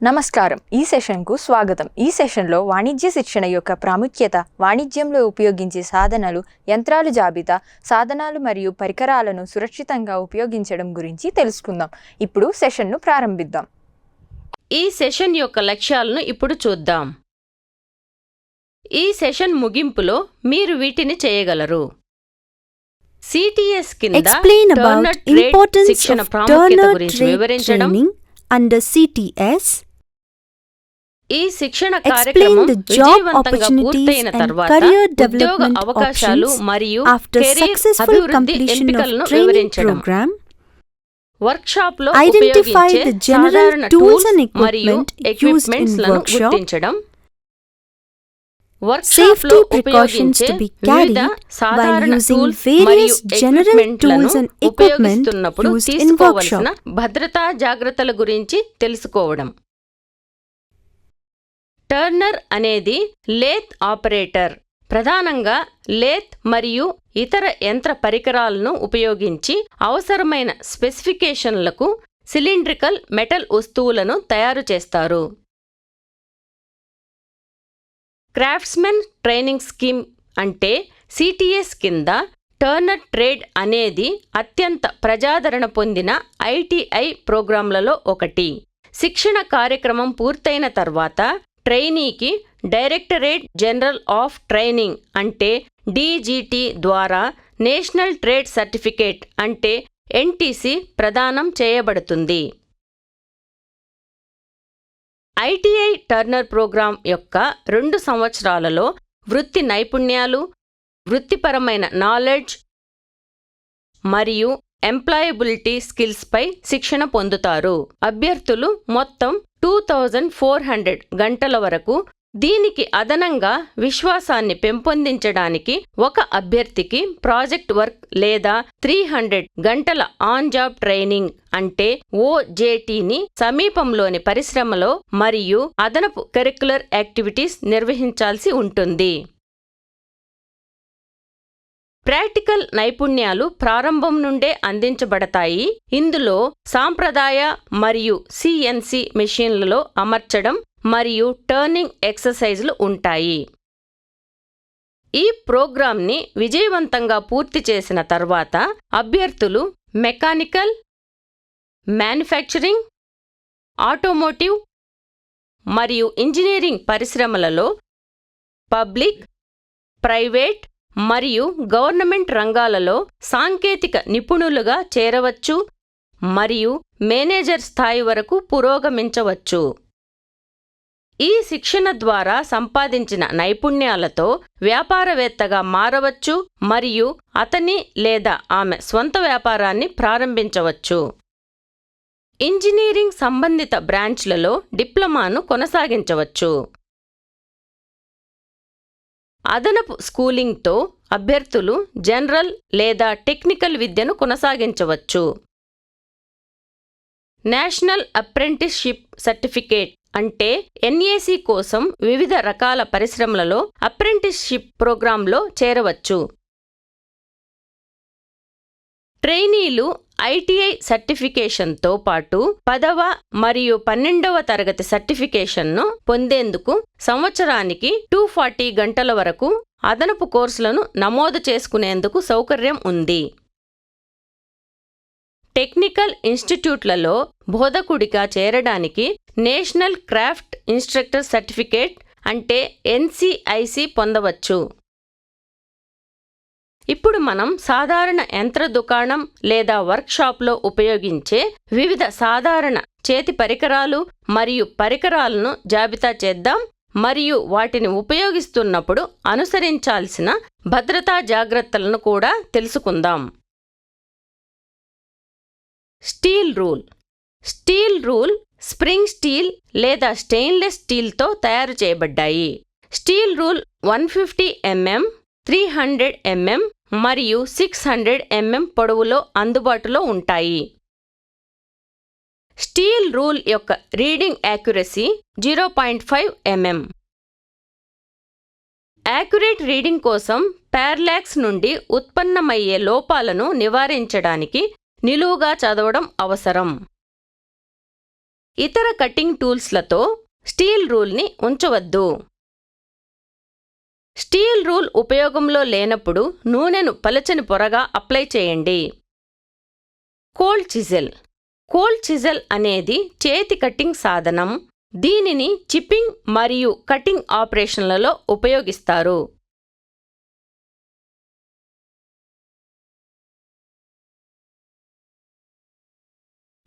నమస్కారం. ఈ సెషన్కు స్వాగతం. ఈ సెషన్లో వాణిజ్య శిక్షణ యొక్క ప్రాముఖ్యత, వాణిజ్యంలో ఉపయోగించే సాధనాలు, యంత్రాలు జాబితా, సాధనాలు మరియు పరికరాలను సురక్షితంగా ఉపయోగించడం గురించి తెలుసుకుందాం. ఇప్పుడు సెషన్ను ప్రారంభిద్దాం. ఈ సెషన్ యొక్క లక్ష్యాలను ఇప్పుడు చూద్దాం. ఈ సెషన్ ముగింపులో మీరు వీటిని చేయగలరు. సిటిఎస్ కింద టర్నర్ ట్రేడ్ శిక్షణ ప్రాముఖ్యత గురించి వివరించడం. Under CTS, ఈ శిక్షణ కార్యక్రమం విజయవంతంగా పూర్తయిన తర్వాత ఉద్యోగ అవకాశాలు మరియు కెరీర్ అభివృద్ధి ఎంపికలను వివరించడం. వర్క్షాప్లో ఉపయోగించే సాధారణ టూల్స్ మరియు ఎక్విప్మెంట్స్ లను గుర్తించడం. వర్క్షాప్లో ఉపయోగించే వివిధ సాధారణ టూల్స్ మరియు ఎక్విప్మెంట్లను ఉపయోగిస్తున్నప్పుడు తీసుకోవలసిన భద్రతా జాగ్రత్తల గురించి తెలుసుకోవడం. టర్నర్ అనేది లేత్ ఆపరేటర్. ప్రధానంగా లేత్ మరియు ఇతర యంత్ర పరికరాలను ఉపయోగించి అవసరమైన స్పెసిఫికేషన్లకు సిలిండ్రికల్ మెటల్ వస్తువులను తయారు చేస్తారు. క్రాఫ్ట్స్మెన్ ట్రైనింగ్ స్కీమ్ అంటే సిటిఎస్ కింద టర్నర్ ట్రేడ్ అనేది అత్యంత ప్రజాదరణ పొందిన ఐటిఐ ప్రోగ్రాంలలో ఒకటి. శిక్షణ కార్యక్రమం పూర్తయిన తర్వాత ట్రైనీకి డైరెక్టరేట్ జనరల్ ఆఫ్ ట్రైనింగ్ అంటే డిజిటి ద్వారా నేషనల్ ట్రేడ్ సర్టిఫికేట్ అంటే ఎన్టిసి ప్రదానం చేయబడుతుంది. ఐటిఐ టర్నర్ ప్రోగ్రాం యొక్క 2 సంవత్సరాలలో వృత్తి నైపుణ్యాలు, వృత్తిపరమైన నాలెడ్జ్ మరియు ఎంప్లాయబిలిటీ స్కిల్స్పై శిక్షణ పొందుతారు. అభ్యర్థులు మొత్తం 2400 గంటల వరకు. దీనికి అదనంగా విశ్వాసాన్ని పెంపొందించడానికి ఒక అభ్యర్థికి ప్రాజెక్ట్ వర్క్ లేదా 300 గంటల ఆన్ జాబ్ ట్రైనింగ్ అంటే ఓజేటీని సమీపంలోని పరిశ్రమలో మరియు అదనపు కరిక్యులర్ యాక్టివిటీస్ నిర్వహించాల్సి ఉంటుంది. ప్రాక్టికల్ నైపుణ్యాలు ప్రారంభం నుండే అందించబడతాయి. ఇందులో సాంప్రదాయ మరియు సిఎన్సి మెషీన్లలో అమర్చడం మరియు టర్నింగ్ ఎక్సర్సైజ్లు ఉంటాయి. ఈ ప్రోగ్రాంని విజయవంతంగా పూర్తి చేసిన తర్వాత అభ్యర్థులు మెకానికల్, మ్యానుఫ్యాక్చరింగ్, ఆటోమోటివ్ మరియు ఇంజనీరింగ్ పరిశ్రమలలో పబ్లిక్, ప్రైవేట్ మరియు గవర్నమెంట్ రంగాలలో సాంకేతిక నిపుణులుగా చేరవచ్చు మరియు మేనేజర్ స్థాయి వరకు పురోగమించవచ్చు. ఈ శిక్షణ ద్వారా సంపాదించిన నైపుణ్యాలతో వ్యాపారవేత్తగా మారవచ్చు మరియు అతని లేదా ఆమె స్వంత వ్యాపారాన్ని ప్రారంభించవచ్చు. ఇంజనీరింగ్ సంబంధిత బ్రాంచ్లలో డిప్లొమాను కొనసాగించవచ్చు. అదనపు స్కూలింగ్తో అభ్యర్థులు జనరల్ లేదా టెక్నికల్ విద్యను కొనసాగించవచ్చు. నేషనల్ అప్రెంటిస్షిప్ సర్టిఫికేట్ అంటే ఎన్ఏసి కోసం వివిధ రకాల పరిశ్రమలలో అప్రెంటిస్షిప్ ప్రోగ్రాంలో చేరవచ్చు. ట్రైనీలు ఐటిఐ సర్టిఫికేషన్తో పాటు 10వ మరియు 12వ తరగతి సర్టిఫికేషన్ను పొందేందుకు సంవత్సరానికి 240 గంటల వరకు అదనపు కోర్సులను నమోదు చేసుకునేందుకు సౌకర్యం ఉంది. టెక్నికల్ ఇన్స్టిట్యూట్లలో బోధకుడిగా చేరడానికి నేషనల్ క్రాఫ్ట్ ఇన్స్ట్రక్టర్ సర్టిఫికేట్ అంటే ఎన్సిఐసి పొందవచ్చు. ఇప్పుడు మనం సాధారణ యంత్ర దుకాణం లేదా వర్క్షాప్లో ఉపయోగించే వివిధ సాధారణ చేతి పరికరాలు మరియు పరికరాలను జాబితా చేద్దాం మరియు వాటిని ఉపయోగిస్తున్నప్పుడు అనుసరించాల్సిన భద్రతా జాగ్రత్తలను కూడా తెలుసుకుందాం. Steel rule. Steel rule spring steel లేదా స్టెయిన్లెస్ స్టీల్తో తయారు చేయబడ్డాయి. స్టీల్ రూల్ 150 mm, 300 mm మరియు 600 mm పొడవులో అందుబాటులో ఉంటాయి. స్టీల్ రూల్ యొక్క reading accuracy 0.5 mm. Accurate reading కోసం పారలాక్స్ నుండి ఉత్పన్నమయ్యే లోపాలను నివారించడానికి నిలువుగా చదవడం అవసరం. ఇతర కటింగ్ టూల్స్లతో స్టీల్ రూల్ని ఉంచవద్దు. స్టీల్ రూల్ ఉపయోగంలో లేనప్పుడు నూనెను పలచని పొరగా అప్లై చేయండి. Cold chisel. కోల్డ్ చిజెల్ అనేది చేతి కటింగ్ సాధనం. దీనిని చిప్పింగ్ మరియు కటింగ్ ఆపరేషన్లలో ఉపయోగిస్తారు.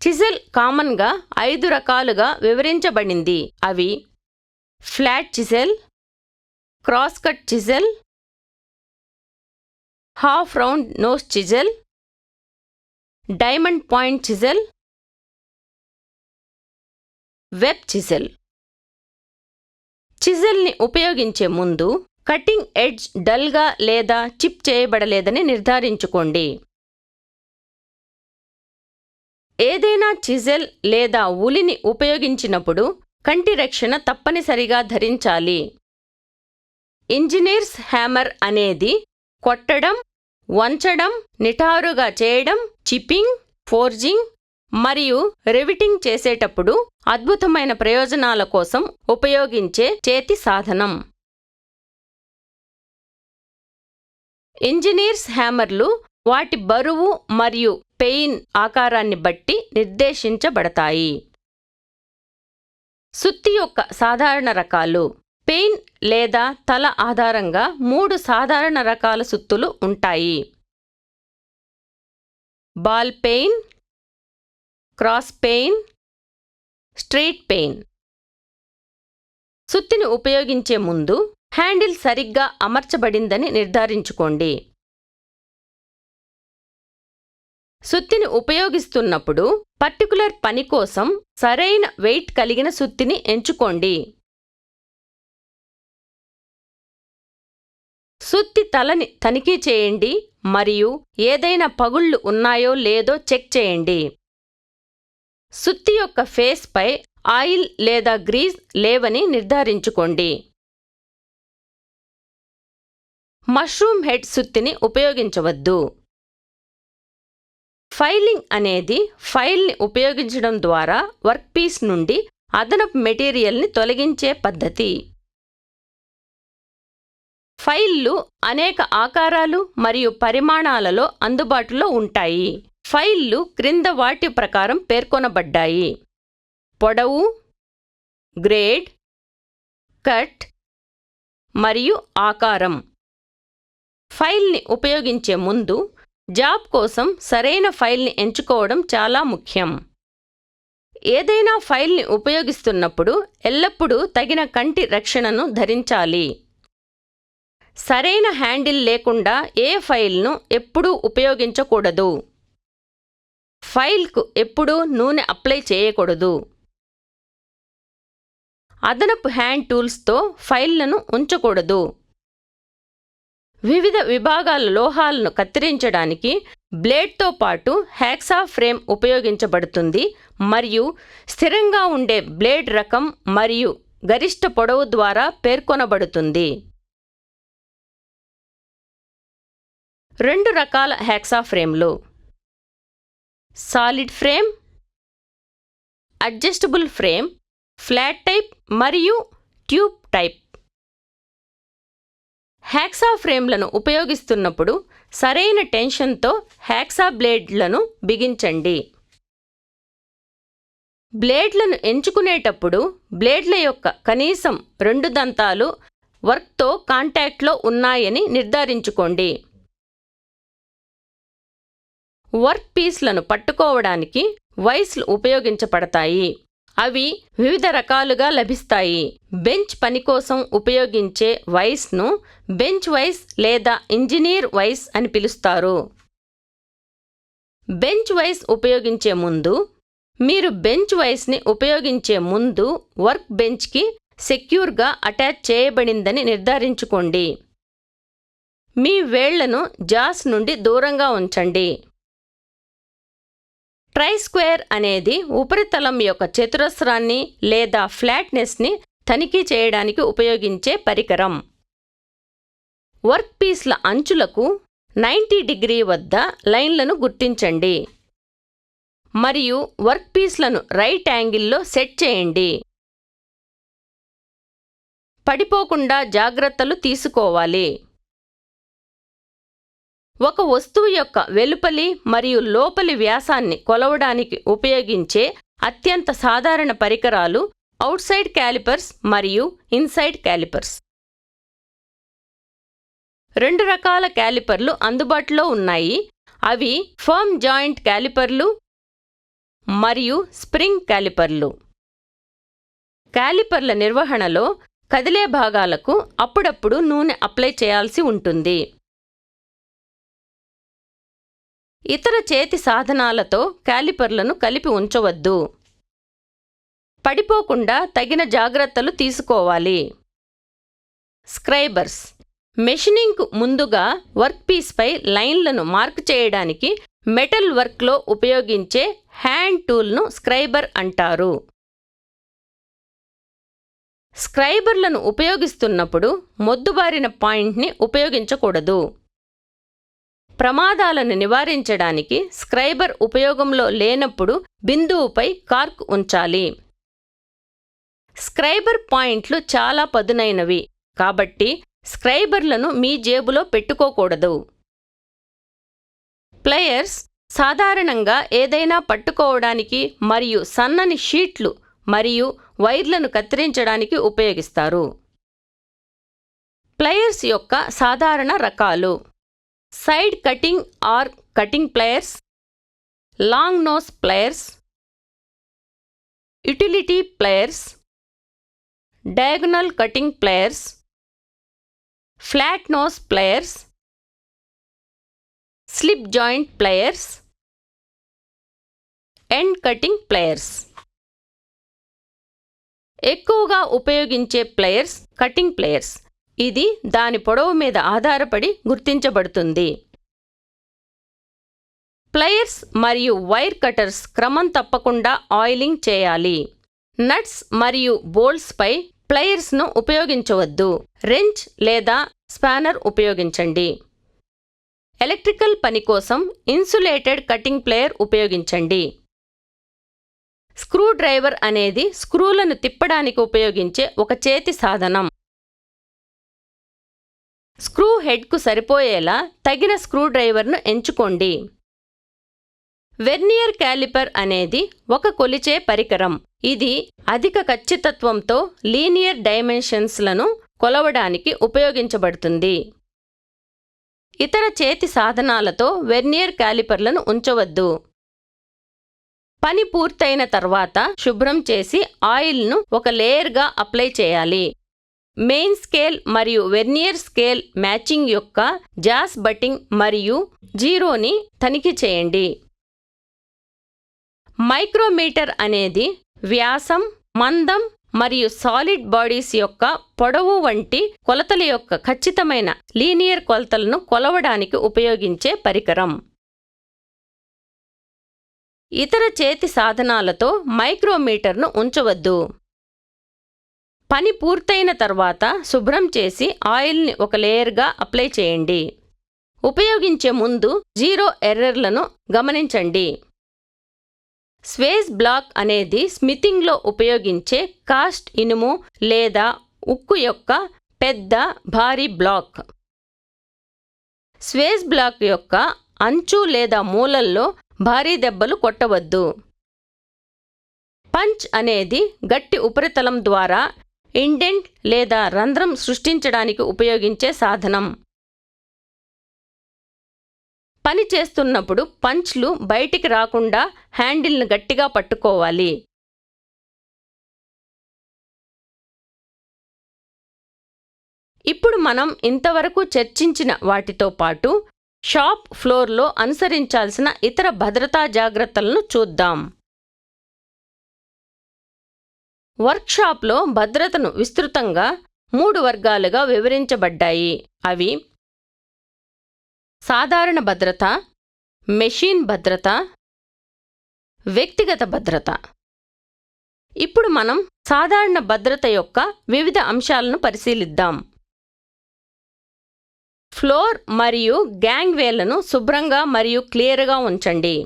చిజెల్ కామన్గా 5 రకాలుగా వివరించబడింది. అవి flat chisel, cross cut chisel, half round nose chisel, diamond point chisel, web chisel. చిజెల్ని ఉపయోగించే ముందు కటింగ్ ఎడ్జ్ డల్గా లేదా చిప్ చేయబడలేదని నిర్ధారించుకోండి. ఏదైనా చిజెల్ లేదా ఉలిని ఉపయోగించినప్పుడు కంటి రక్షణ తప్పనిసరిగా ధరించాలి. ఇంజనీర్స్ హ్యామర్ అనేది కొట్టడం, వంచడం, నిటారుగా చేయడం, చిప్పింగ్, ఫోర్జింగ్ మరియు రివిటింగ్ చేసేటప్పుడు అద్భుతమైన ప్రయోజనాల కోసం ఉపయోగించే చేతి సాధనం. ఇంజనీర్స్ హ్యామర్లు వాటి బరువు మరియు పెయిన్ ఆకారాన్ని బట్టి నిర్దేశించబడతాయి. సుత్తి యొక్క సాధారణ రకాలు. పెయిన్ లేదా తల ఆధారంగా 3 సాధారణ రకాల సుత్తులు ఉంటాయి. Ball peen, cross peen, straight peen. సుత్తిని ఉపయోగించే ముందు హ్యాండిల్ సరిగ్గా అమర్చబడిందని నిర్ధారించుకోండి. సుత్తిని ఉపయోగిస్తున్నప్పుడు పర్టికులర్ పని కోసం సరైన వెయిట్ కలిగిన సుత్తిని ఎంచుకోండి. సుత్తి తలని తనిఖీ చేయండి మరియు ఏదైనా పగుళ్లు ఉన్నాయో లేదో చెక్ చేయండి. సుత్తి యొక్క ఫేస్ పై ఆయిల్ లేదా గ్రీజ్ లేవని నిర్ధారించుకోండి. మష్రూమ్ హెడ్ సుత్తిని ఉపయోగించవద్దు. ఫైలింగ్ అనేది ఫైల్ని ఉపయోగించడం ద్వారా వర్క్పీస్ నుండి అదనపు మెటీరియల్ని తొలగించే పద్ధతి. ఫైళ్ళు అనేక ఆకారాలు మరియు పరిమాణాలలో అందుబాటులో ఉంటాయి. ఫైళ్ళు క్రింద వాటి ప్రకారం పేర్కొనబడ్డాయి: పొడవు, గ్రేడ్, కట్ మరియు ఆకారం. ఫైల్ని ఉపయోగించే ముందు జాబ్ కోసం సరైన ఫైల్ని ఎంచుకోవడం చాలా ముఖ్యం. ఏదైనా ఫైల్ని ఉపయోగిస్తున్నప్పుడు ఎల్లప్పుడూ తగిన కంటి రక్షణను ధరించాలి. సరైన హ్యాండిల్ లేకుండా ఏ ఫైల్ను ఎప్పుడూ ఉపయోగించకూడదు. ఫైల్కు ఎప్పుడూ నూనె అప్లై చేయకూడదు. అదనపు హ్యాండ్ టూల్స్తో ఫైళ్లను ఉంచకూడదు. వివిధ విభాగాల లోహాలను కత్తిరించడానికి బ్లేడ్తో పాటు హ్యాక్సా ఫ్రేమ్ ఉపయోగించబడుతుంది మరియు స్థిరంగా ఉండే బ్లేడ్ రకం మరియు గరిష్ట పొడవు ద్వారా పేర్కొనబడుతుంది. 2 రకాల హ్యాక్సా ఫ్రేమ్లు: solid frame, adjustable frame, flat type మరియు ట్యూబ్ టైప్. హ్యాక్సా ఫ్రేమ్లను ఉపయోగిస్తున్నప్పుడు సరైన టెన్షన్తో హ్యాక్సా బ్లేడ్లను బిగించండి. బ్లేడ్లను ఎంచుకునేటప్పుడు బ్లేడ్ల యొక్క కనీసం 2 దంతాలు వర్క్తో కాంటాక్ట్లో ఉన్నాయని నిర్ధారించుకోండి. వర్క్ పీస్లను పట్టుకోవడానికి వైస్లు ఉపయోగించబడతాయి. అవి వివిధ రకాలుగా లభిస్తాయి. బెంచ్ పని కోసం ఉపయోగించే వైస్ను బెంచ్ వైస్ లేదా ఇంజనీర్ వైస్ అని పిలుస్తారు. బెంచ్ వైస్ ఉపయోగించే ముందు మీరు బెంచ్ వైస్ని ఉపయోగించే ముందు వర్క్ బెంచ్కి సెక్యూర్గా అటాచ్ చేయబడిందని నిర్ధారించుకోండి. మీ వేళ్లను జాస్ నుండి దూరంగా ఉంచండి. ట్రై స్క్వేర్ అనేది ఉపరితలం యొక్క చతురస్రాన్ని లేదా ఫ్లాట్నెస్ని తనిఖీ చేయడానికి ఉపయోగించే పరికరం. వర్క్ పీస్ల అంచులకు 90 డిగ్రీ వద్ద లైన్లను గుర్తించండి మరియు వర్క్ పీస్లను రైట్ యాంగిల్లో సెట్ చేయండి. పడిపోకుండా జాగ్రత్తలు తీసుకోవాలి. ఒక వస్తువు యొక్క వెలుపలి మరియు లోపలి వ్యాసాన్ని కొలవడానికి ఉపయోగించే అత్యంత సాధారణ పరికరాలు అవుట్సైడ్ క్యాలిపర్స్ మరియు ఇన్సైడ్ క్యాలిపర్స్. 2 రకాల క్యాలిపర్లు అందుబాటులో ఉన్నాయి. అవి ఫర్మ్ జాయింట్ క్యాలిపర్లు మరియు స్ప్రింగ్ క్యాలిపర్లు. క్యాలిపర్ల నిర్వహణలో కదిలే భాగాలకు అప్పుడప్పుడు నూనె అప్లై చేయాల్సి ఉంటుంది. ఇతర చేతి సాధనాలతో క్యాలిపర్లను కలిపి ఉంచవద్దు. పడిపోకుండా తగిన జాగ్రత్తలు తీసుకోవాలి. స్క్రైబర్స్. మెషినింగ్కు ముందుగా వర్క్ పీస్పై లైన్లను మార్క్ చేయడానికి మెటల్ వర్క్లో ఉపయోగించే హ్యాండ్ టూల్ను స్క్రైబర్ అంటారు. స్క్రైబర్లను ఉపయోగిస్తున్నప్పుడు మొద్దుబారిన పాయింట్ని ఉపయోగించకూడదు. ప్రమాదాలను నివారించడానికి స్క్రైబర్ ఉపయోగంలో లేనప్పుడు బిందువుపై కార్క్ ఉంచాలి. స్క్రైబర్ పాయింట్లు చాలా పదునైనవి కాబట్టి స్క్రైబర్లను మీ జేబులో పెట్టుకోకూడదు. ప్లయర్స్ సాధారణంగా ఏదైనా పట్టుకోవడానికి మరియు సన్నని షీట్లు మరియు వైర్లను కత్తిరించడానికి ఉపయోగిస్తారు. ప్లయర్స్ యొక్క సాధారణ రకాలు: side cutting or cutting pliers, long nose pliers, utility pliers, diagonal cutting pliers, flat nose pliers, slip joint pliers, end cutting pliers. ఎక్కువగా ఉపయోగించే ప్లయర్స్ కటింగ్ ప్లయర్స్. ఇది దాని పొడవు మీద ఆధారపడి గుర్తించబడుతుంది. ప్లయర్స్ మరియు వైర్ కటర్స్ క్రమం తప్పకుండా ఆయిలింగ్ చేయాలి. నట్స్ మరియు బోల్ట్స్పై ప్లయర్స్ను ఉపయోగించవద్దు. రెంచ్ లేదా స్పానర్ ఉపయోగించండి. ఎలక్ట్రికల్ పని కోసం ఇన్సులేటెడ్ కటింగ్ ప్లేయర్ ఉపయోగించండి. స్క్రూ డ్రైవర్ అనేది స్క్రూలను తిప్పడానికి ఉపయోగించే ఒక చేతి సాధనం. స్క్రూ హెడ్కు సరిపోయేలా తగిన స్క్రూ డ్రైవర్ను ఎంచుకోండి. వెర్నియర్ క్యాలిపర్ అనేది ఒక కొలిచే పరికరం. ఇది అధిక ఖచ్చితత్వంతో లీనియర్ డైమెన్షన్స్లను కొలవడానికి ఉపయోగించబడుతుంది. ఇతర చేతి సాధనాలతో వెర్నియర్ క్యాలిపర్లను ఉంచవద్దు. పని పూర్తయిన తర్వాత శుభ్రం చేసి ఆయిల్ను ఒక లేయర్గా అప్లై చేయాలి. మెయిన్ స్కేల్ మరియు వెర్నియర్ స్కేల్ మ్యాచింగ్ యొక్క జాస్ బట్టింగ్ మరియు జీరోని తనిఖీ చేయండి. మైక్రోమీటర్ అనేది వ్యాసం, మందం మరియు సాలిడ్ బాడీస్ యొక్క పొడవు వంటి కొలతల యొక్క ఖచ్చితమైన లీనియర్ కొలతలను కొలవడానికి ఉపయోగించే పరికరం. ఇతర చేతి సాధనాలతో మైక్రోమీటర్ను ఉంచవద్దు. పని పూర్తయిన తర్వాత శుభ్రం చేసి ఆయిల్ని ఒక లేయర్గా అప్లై చేయండి. ఉపయోగించే ముందు జీరో ఎర్రర్లను గమనించండి. స్వేజ్ బ్లాక్ అనేది స్మితింగ్లో ఉపయోగించే కాస్ట్ ఇనుము లేదా ఉక్కు యొక్క పెద్ద భారీ బ్లాక్. స్వేజ్ బ్లాక్ యొక్క అంచు లేదా మూలల్లో భారీ దెబ్బలు కొట్టవద్దు. పంచ్ అనేది గట్టి ఉపరితలం ద్వారా ఇండెంట్ లేదా రంధ్రం సృష్టించడానికి ఉపయోగించే సాధనం. పని చేస్తున్నప్పుడు పంచ్లు బయటికి రాకుండా హ్యాండిల్ను గట్టిగా పట్టుకోవాలి. ఇప్పుడు మనం ఇంతవరకు చర్చించిన వాటితో పాటు షాప్ ఫ్లోర్లో అనుసరించాల్సిన ఇతర భద్రతా జాగ్రత్తలను చూద్దాం. వర్క్షాప్లో భద్రతను విస్తృతంగా 3 వర్గాలుగా వివరించబడ్డాయి. అవి సాధారణ భద్రత, మెషిన్ భద్రత, వ్యక్తిగత భద్రత. ఇప్పుడు మనం సాధారణ భద్రత యొక్క వివిధ అంశాలను పరిశీలిద్దాం. ఫ్లోర్ మరియు గ్యాంగ్వేలను శుభ్రంగా మరియు క్లియర్గా ఉంచండి.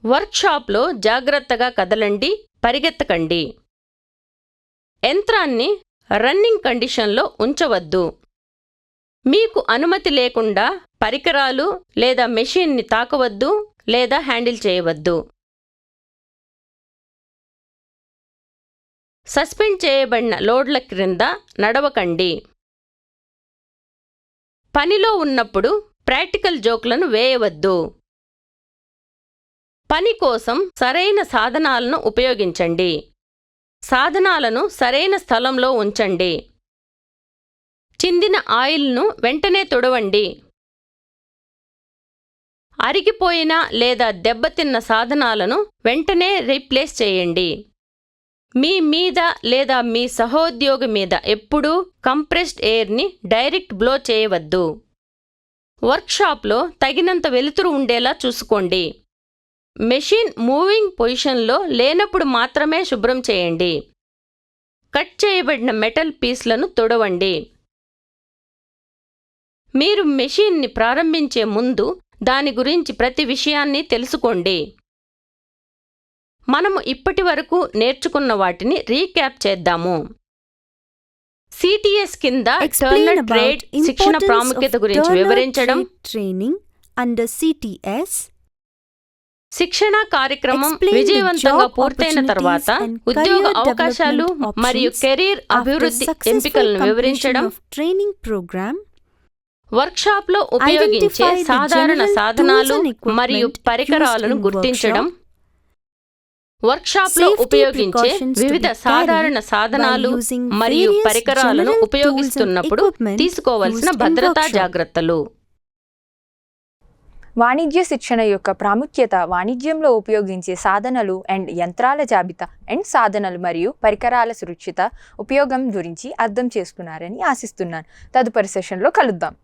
వర్క్షాప్లో జాగ్రత్తగా కదలండి, పరిగెత్తకండి. యంత్రాన్ని రన్నింగ్ కండిషన్లో ఉంచవద్దు. మీకు అనుమతి లేకుండా పరికరాలు లేదా మెషిన్ని తాకవద్దు లేదా హ్యాండిల్ చేయవద్దు. సస్పెండ్ చేయబడిన లోడ్ల క్రింద నడవకండి. పనిలో ఉన్నప్పుడు ప్రాక్టికల్ జోక్లను వేయవద్దు. పని కోసం సరైన సాధనాలను ఉపయోగించండి. సాధనాలను సరైన స్థలంలో ఉంచండి. చిందిన ఆయిల్ను వెంటనే తుడవండి. అరిగిపోయిన లేదా దెబ్బతిన్న సాధనాలను వెంటనే రీప్లేస్ చేయండి. మీ మీద లేదా మీ సహోద్యోగి మీద ఎప్పుడూ కంప్రెస్డ్ ఎయిర్ని డైరెక్ట్ బ్లో చేయవద్దు. వర్క్షాప్లో తగినంత వెలుతురు ఉండేలా చూసుకోండి. మెషిన్ మూవింగ్ పొజిషన్లో లేనప్పుడు మాత్రమే శుభ్రం చేయండి. కట్ చేయబడిన మెటల్ పీస్లను తుడవండి. మీరు మెషిన్ని ప్రారంభించే ముందు దాని గురించి ప్రతి విషయాన్ని తెలుసుకోండి. మనము ఇప్పటివరకు నేర్చుకున్న వాటిని రీక్యాప్ చేద్దాము. సిటిఎస్ కింద Explain టర్నర్ about ట్రేడ్ శిక్షణ importance ప్రాముఖ్యత of గురించి Turner వివరించడం, Trade training under CTS. శిక్షణా కార్యక్రమం Explain the విజయవంతంగా job పూర్తయిన తర్వాత opportunities and ఉద్యోగ career అవకాశాలు development మరియు options కెరీర్ After అభివృద్ధి successful ఎంపికలను completion వివరించడం, of training program, వర్క్షాప్లో ఉపయోగించే Identify the సాధారణ general సాధనాలు tools and equipment మరియు used పరికరాలను in గుర్తించడం, వర్క్షాప్లో Safety ఉపయోగించే precautions to వివిధ be సాధారణ carried సాధనాలు while using మరియు various పరికరాలను general ఉపయోగిస్తున్నప్పుడు tools and equipment తీసుకోవలసిన used in భద్రతా workshop. జాగ్రత్తలు. వాణిజ్య శిక్షణ యొక్క ప్రాముఖ్యత వాణిజ్యంలో ఉపయోగించే సాధనాలు అండ్ యంత్రాల జాబితా అండ్ సాధనాలు మరియు పరికరాల సురక్షిత ఉపయోగం గురించి అర్థం చేసుకున్నారని ఆశిస్తున్నాను. తదుపరి సెషన్లో కలుద్దాం.